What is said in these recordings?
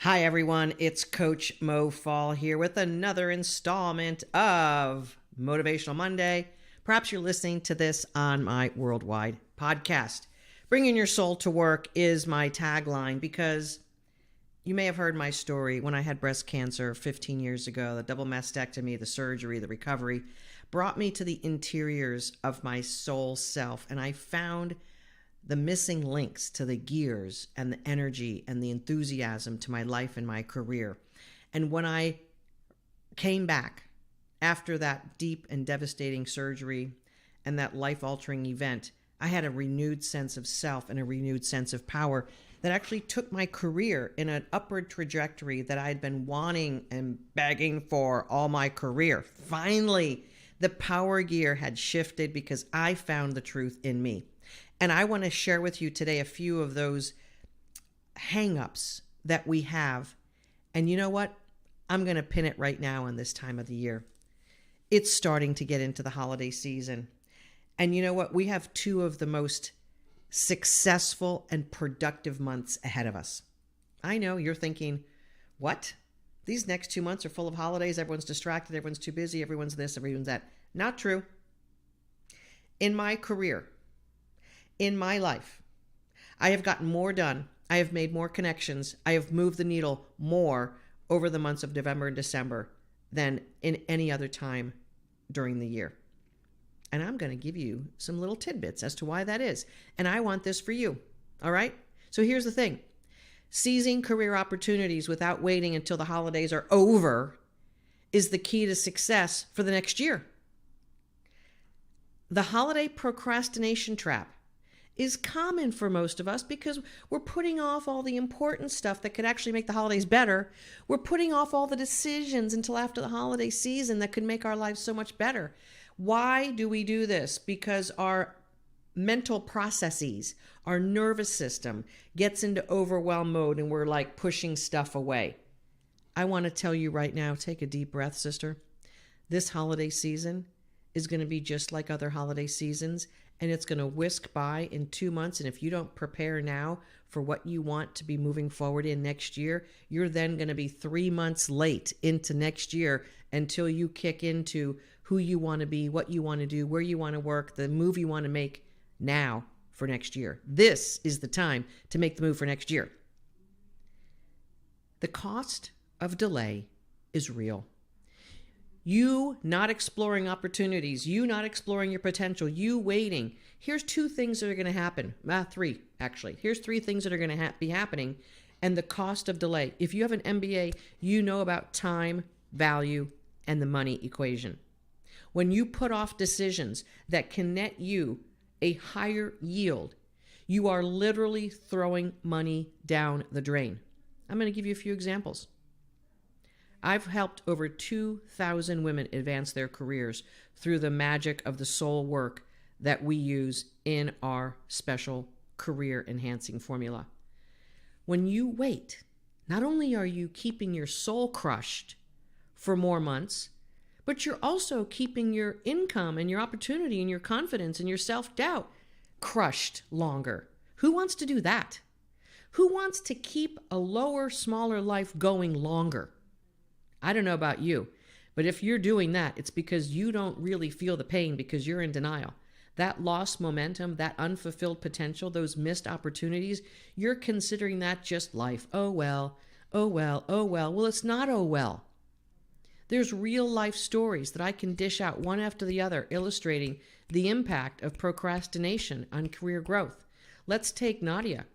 Hi, everyone. It's Coach Mo Fall here with another installment of Motivational Monday. Perhaps you're listening to this on my worldwide podcast. Bringing your soul to work is my tagline because you may have heard my story when I had breast cancer 15 years ago. The double mastectomy, the surgery, the recovery brought me to the interiors of my soul self, and I found the missing links to the gears and the energy and the enthusiasm to my life and my career. And when I came back after that deep and devastating surgery and that life-altering event, I had a renewed sense of self and a renewed sense of power that actually took my career in an upward trajectory that I had been wanting and begging for all my career. Finally, the power gear had shifted because I found the truth in me. And I want to share with you today a few of those hang-ups that we have. And you know what? I'm going to pin it right now on this time of the year. It's starting to get into the holiday season. And you know what? We have two of the most successful and productive months ahead of us. I know you're thinking, what? These next 2 months are full of holidays. Everyone's distracted. Everyone's too busy. Everyone's this, everyone's that. Not true. In my career, in my life, I have gotten more done. I have made more connections. I have moved the needle more over the months of November and December than in any other time during the year. And I'm going to give you some little tidbits as to why that is. And I want this for you. All right? So here's the thing. Seizing career opportunities without waiting until the holidays are over is the key to success for the next year. The holiday procrastination trap is common for most of us because we're putting off all the important stuff that could actually make the holidays better. We're putting off all the decisions until after the holiday season that could make our lives so much better. Why do we do this? Because our mental processes, our nervous system gets into overwhelm mode and we're like pushing stuff away. I want to tell you right now, take a deep breath, sister. This holiday season is going to be just like other holiday seasons, and it's going to whisk by in 2 months. And if you don't prepare now for what you want to be moving forward in next year, you're then going to be 3 months late into next year until you kick into who you want to be, what you want to do, where you want to work, the move you want to make now for next year. This is the time to make the move for next year. The cost of delay is real. You not exploring opportunities, you not exploring your potential, you waiting. Here's two things that are going to happen. Three, actually. Here's three things that are going to be happening, and the cost of delay. If you have an MBA, you know about time, value, and the money equation. When you put off decisions that can net you a higher yield, you are literally throwing money down the drain. I'm going to give you a few examples. I've helped over 2,000 women advance their careers through the magic of the soul work that we use in our special career enhancing formula. When you wait, not only are you keeping your soul crushed for more months, but you're also keeping your income and your opportunity and your confidence and your self-doubt crushed longer. Who wants to do that? Who wants to keep a lower, smaller life going longer? I don't know about you, but if you're doing that, it's because you don't really feel the pain because you're in denial. That lost momentum, that unfulfilled potential, those missed opportunities, you're considering that just life. Oh well, oh well, oh well. Well, it's not oh well. There's real life stories that I can dish out one after the other, illustrating the impact of procrastination on career growth. Let's take Nadia,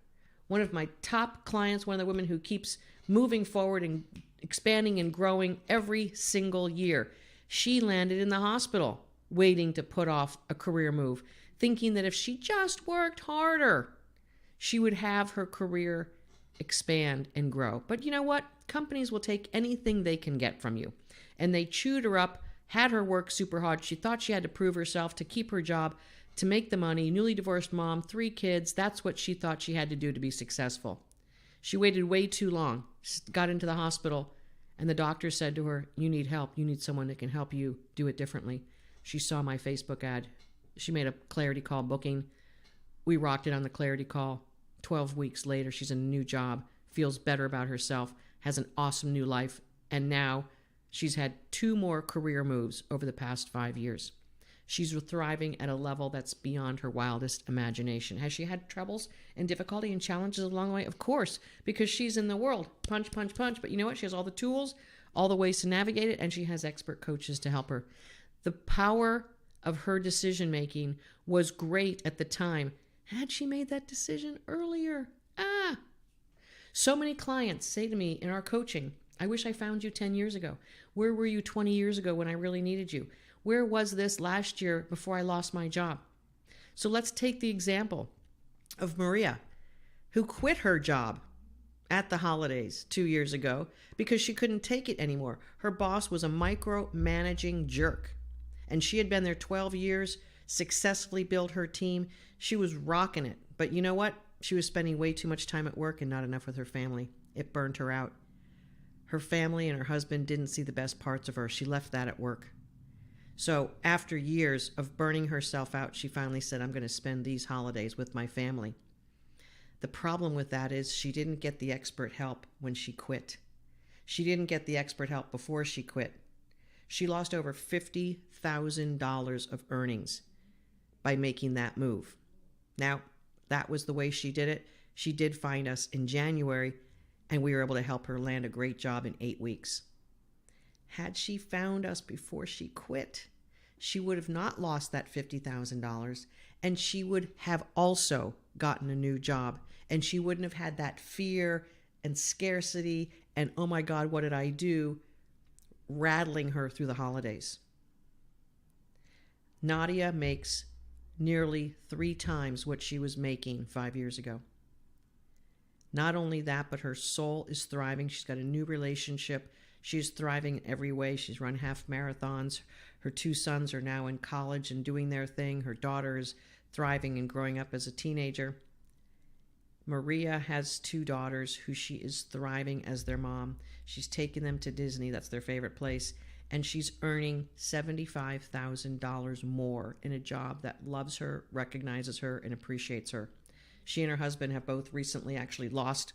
one of my top clients, one of the women who keeps moving forward and expanding and growing every single year. She landed in the hospital waiting to put off a career move, thinking that if she just worked harder, she would have her career expand and grow. But you know what? Companies will take anything they can get from you. And they chewed her up, had her work super hard. She thought she had to prove herself to keep her job, to make the money, newly divorced mom, 3 kids. That's what she thought she had to do to be successful. She waited way too long, got into the hospital, and the doctor said to her, you need help. You need someone that can help you do it differently. She saw my Facebook ad. She made a clarity call booking. We rocked it on the clarity call. 12 weeks later, she's in a new job, feels better about herself, has an awesome new life, and now she's had 2 more career moves over the past 5 years. She's thriving at a level that's beyond her wildest imagination. Has she had troubles and difficulty and challenges along the way? Of course, because she's in the world. Punch, punch, punch. But you know what? She has all the tools, all the ways to navigate it, and she has expert coaches to help her. The power of her decision making was great at the time. Had she made that decision earlier? So many clients say to me in our coaching, I wish I found you 10 years ago. Where were you 20 years ago when I really needed you? Where was this last year before I lost my job? So let's take the example of Maria, who quit her job at the holidays 2 years ago because she couldn't take it anymore. Her boss was a micromanaging jerk, and she had been there 12 years, successfully built her team. She was rocking it. But you know what? She was spending way too much time at work and not enough with her family. It burned her out. Her family and her husband didn't see the best parts of her. She left that at work. So after years of burning herself out, she finally said, I'm going to spend these holidays with my family. The problem with that is she didn't get the expert help when she quit. She didn't get the expert help before she quit. She lost over $50,000 of earnings by making that move. Now, that was the way she did it. She did find us in January, and we were able to help her land a great job in 8 weeks. Had she found us before she quit, she would have not lost that $50,000, and she would have also gotten a new job, and she wouldn't have had that fear and scarcity and, oh my God, what did I do, rattling her through the holidays. Nadia makes nearly 3 times what she was making 5 years ago. Not only that, but her soul is thriving. She's got a new relationship. She's thriving in every way. She's run half marathons. Her 2 sons are now in college and doing their thing. Her daughter is thriving and growing up as a teenager. Maria has 2 daughters who she is thriving as their mom. She's taken them to Disney. That's their favorite place. And she's earning $75,000 more in a job that loves her, recognizes her, and appreciates her. She and her husband have both recently actually lost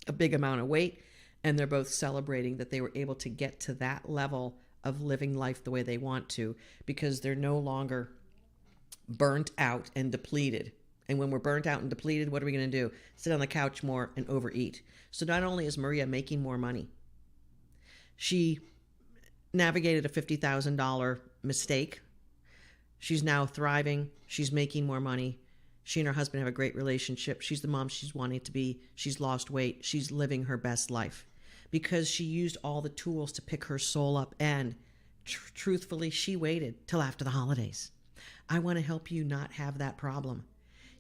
a big amount of weight, and they're both celebrating that they were able to get to that level of living life the way they want to, because they're no longer burnt out and depleted. And when we're burnt out and depleted, what are we going to do? Sit on the couch more and overeat. So not only is Maria making more money, she navigated a $50,000 mistake. She's now thriving. She's making more money. She and her husband have a great relationship. She's the mom she's wanting to be. She's lost weight. She's living her best life because she used all the tools to pick her soul up. And truthfully, she waited till after the holidays. I want to help you not have that problem.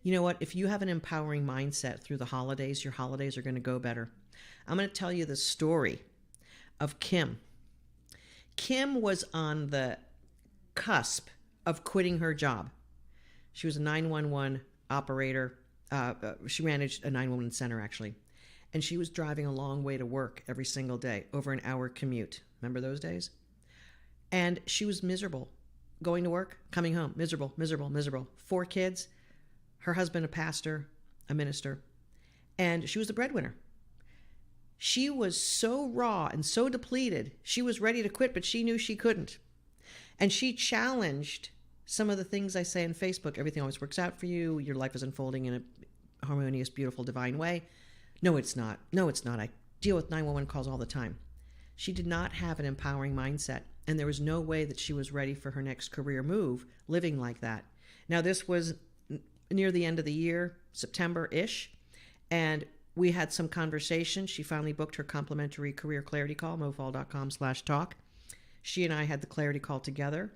You know what? If you have an empowering mindset through the holidays, your holidays are going to go better. I'm going to tell you the story of Kim. Kim was on the cusp of quitting her job. She was a 911 operator. She managed a 911 center, actually. And she was driving a long way to work every single day, over an hour commute. Remember those days? And she was miserable. Going to work, coming home, miserable, miserable, miserable. 4 kids, her husband a pastor, a minister, and she was the breadwinner. She was so raw and so depleted, she was ready to quit, but she knew she couldn't. And she challenged some of the things I say on Facebook. Everything always works out for you. Your life is unfolding in a harmonious, beautiful, divine way. No, it's not. No, it's not. I deal with 911 calls all the time. She did not have an empowering mindset, and there was no way that she was ready for her next career move living like that. Now, this was near the end of the year, September-ish, and we had some conversation. She finally booked her complimentary career clarity call, mofall.com/talk. She and I had the clarity call together,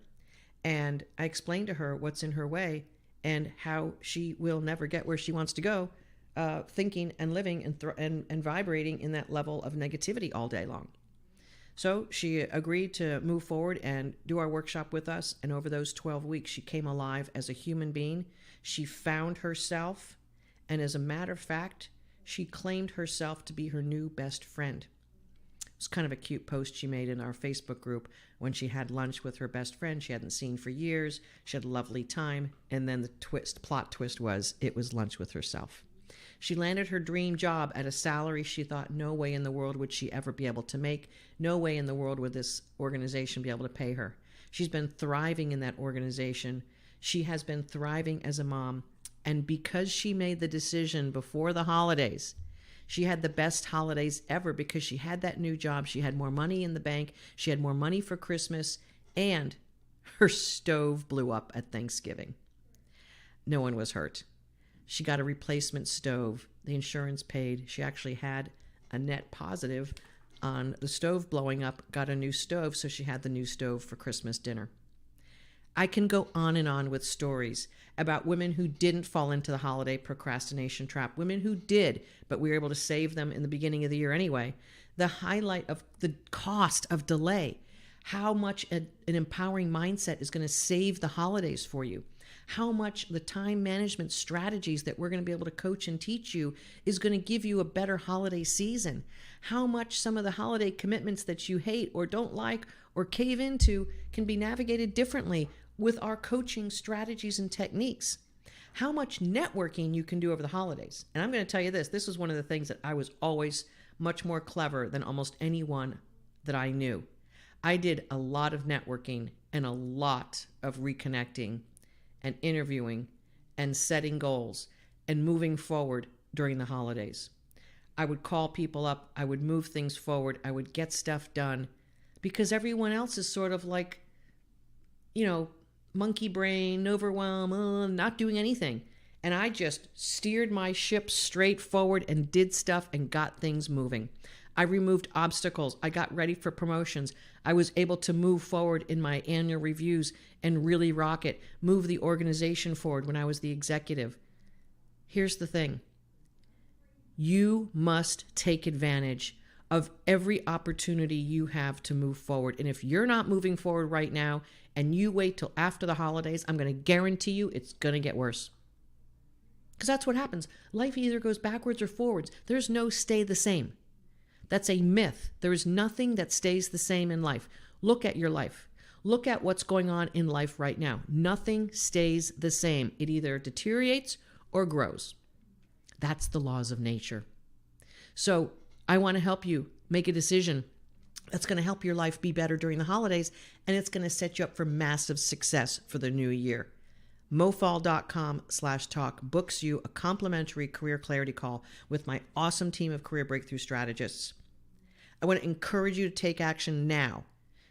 and I explained to her what's in her way and how she will never get where she wants to go, thinking and living and vibrating in that level of negativity all day long. So she agreed to move forward and do our workshop with us. And over those 12 weeks, she came alive as a human being. She found herself. And as a matter of fact, she claimed herself to be her new best friend. It was kind of a cute post she made in our Facebook group when she had lunch with her best friend she hadn't seen for years. She had a lovely time. And then the plot twist was, it was lunch with herself. She landed her dream job at a salary she thought no way in the world would she ever be able to make. No way in the world would this organization be able to pay her. She's been thriving in that organization. She has been thriving as a mom. And because she made the decision before the holidays, she had the best holidays ever because she had that new job. She had more money in the bank. She had more money for Christmas. And her stove blew up at Thanksgiving. No one was hurt. She got a replacement stove. The insurance paid. She actually had a net positive on the stove blowing up, got a new stove, so she had the new stove for Christmas dinner. I can go on and on with stories about women who didn't fall into the holiday procrastination trap, women who did, but we were able to save them in the beginning of the year anyway. The highlight of the cost of delay, how much an empowering mindset is going to save the holidays for you, how much the time management strategies that we're going to be able to coach and teach you is going to give you a better holiday season, how much some of the holiday commitments that you hate or don't like or cave into can be navigated differently with our coaching strategies and techniques, how much networking you can do over the holidays. And I'm going to tell you this was one of the things that I was always much more clever than almost anyone that I knew. I did a lot of networking and a lot of reconnecting and interviewing and setting goals and moving forward during the holidays. I would call people up. I would move things forward. I would get stuff done because everyone else is sort of like, monkey brain, overwhelm, not doing anything. And I just steered my ship straight forward and did stuff and got things moving. I removed obstacles. I got ready for promotions. I was able to move forward in my annual reviews and really rock it, move the organization forward when I was the executive. Here's the thing. You must take advantage of every opportunity you have to move forward. And if you're not moving forward right now and you wait till after the holidays, I'm going to guarantee you it's going to get worse. Because that's what happens. Life either goes backwards or forwards. There's no stay the same. That's a myth. There is nothing that stays the same in life. Look at your life. Look at what's going on in life right now. Nothing stays the same. It either deteriorates or grows. That's the laws of nature. So I want to help you make a decision that's going to help your life be better during the holidays, and it's going to set you up for massive success for the new year. mofall.com/talk books you a complimentary career clarity call with my awesome team of career breakthrough strategists. I want to encourage you to take action now,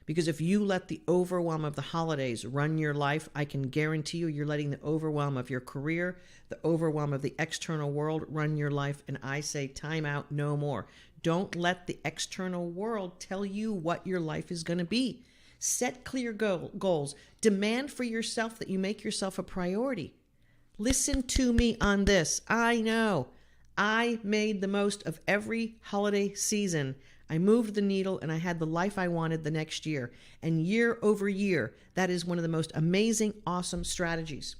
because if you let the overwhelm of the holidays run your life, I can guarantee you you're letting the overwhelm of your career, the overwhelm of the external world run your life, and I say time out, no more. Don't let the external world tell you what your life is going to be. Set clear goals. Demand for yourself that you make yourself a priority. Listen to me on this. I know I made the most of every holiday season. I moved the needle and I had the life I wanted the next year. And year over year, that is one of the most amazing, awesome strategies.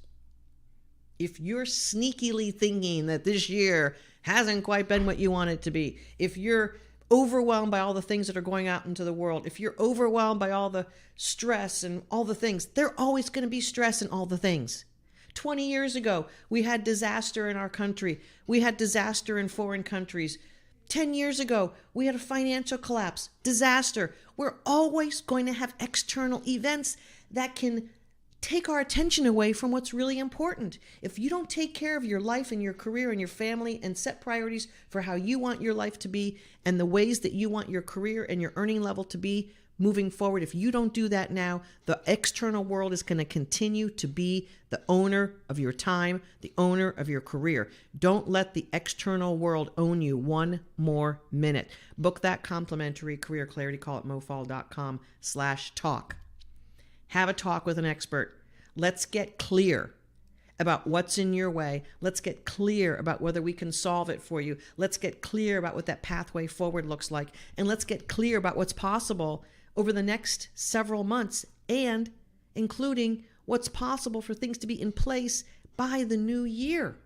If you're sneakily thinking that this year hasn't quite been what you want it to be, if you're overwhelmed by all the things that are going out into the world, if you're overwhelmed by all the stress and all the things, there's always going to be stress in all the things. 20 years ago, we had disaster in our country. We had disaster in foreign countries. 10 years ago, we had a financial collapse, disaster. We're always going to have external events that can take our attention away from what's really important. If you don't take care of your life and your career and your family and set priorities for how you want your life to be and the ways that you want your career and your earning level to be moving forward, if you don't do that now, the external world is going to continue to be the owner of your time, the owner of your career. Don't let the external world own you one more minute. Book that complimentary career clarity call at mofall.com/talk. Have a talk with an expert. Let's get clear about what's in your way. Let's get clear about whether we can solve it for you. Let's get clear about what that pathway forward looks like. And let's get clear about what's possible over the next several months, and including what's possible for things to be in place by the new year.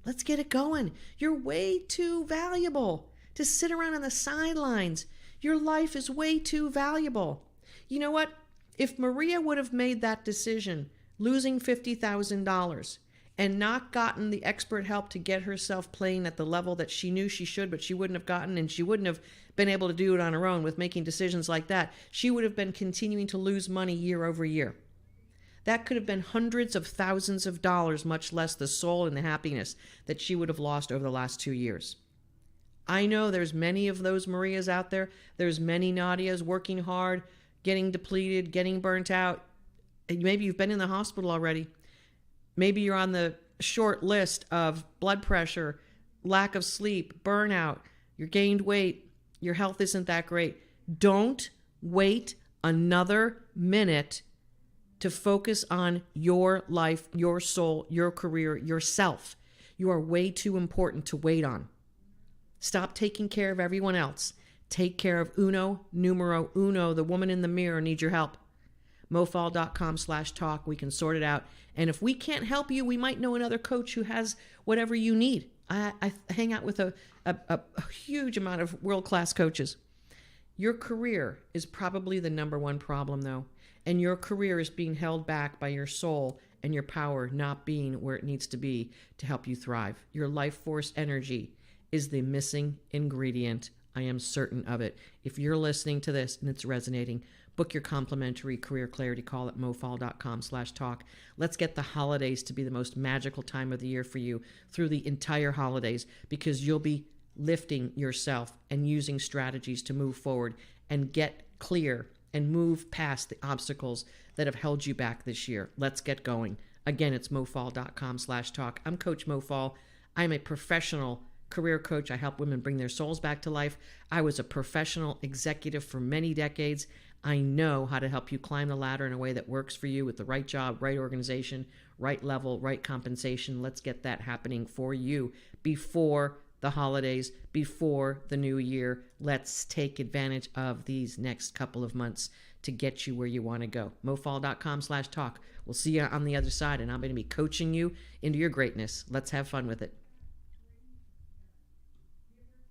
Let's get it going. You're way too valuable to sit around on the sidelines. Your life is way too valuable. You know what? If Maria would have made that decision, losing $50,000, and not gotten the expert help to get herself playing at the level that she knew she should, but she wouldn't have gotten, and she wouldn't have been able to do it on her own with making decisions like that, she would have been continuing to lose money year over year. That could have been hundreds of thousands of dollars, much less the soul and the happiness that she would have lost over the last 2 years. I know there's many of those Marias out there. There's many Nadias working hard, getting depleted, getting burnt out. Maybe you've been in the hospital already. Maybe you're on the short list of blood pressure, lack of sleep, burnout, you gained weight, your health isn't that great. Don't wait another minute to focus on your life, your soul, your career, yourself. You are way too important to wait on. Stop taking care of everyone else. Take care of uno, numero uno. The woman in the mirror needs your help. mofall.com/talk. We can sort it out. And if we can't help you, we might know another coach who has whatever you need. I hang out with a huge amount of world-class coaches. Your career is probably the number one problem, though. And your career is being held back by your soul and your power not being where it needs to be to help you thrive. Your life force energy is the missing ingredient. I am certain of it. If you're listening to this and it's resonating, book your complimentary career clarity call at mofall.com/talk. Let's get the holidays to be the most magical time of the year for you through the entire holidays, because you'll be lifting yourself and using strategies to move forward and get clear and move past the obstacles that have held you back this year. Let's get going. Again, it's mofall.com/talk. I'm Coach Mo Fall. I'm a professional career coach. I help women bring their souls back to life. I was a professional executive for many decades. I know how to help you climb the ladder in a way that works for you with the right job, right organization, right level, right compensation. Let's get that happening for you before the holidays, before the new year. Let's take advantage of these next couple of months to get you where you want to go. mofall.com/talk. We'll see you on the other side, and I'm going to be coaching you into your greatness. Let's have fun with it.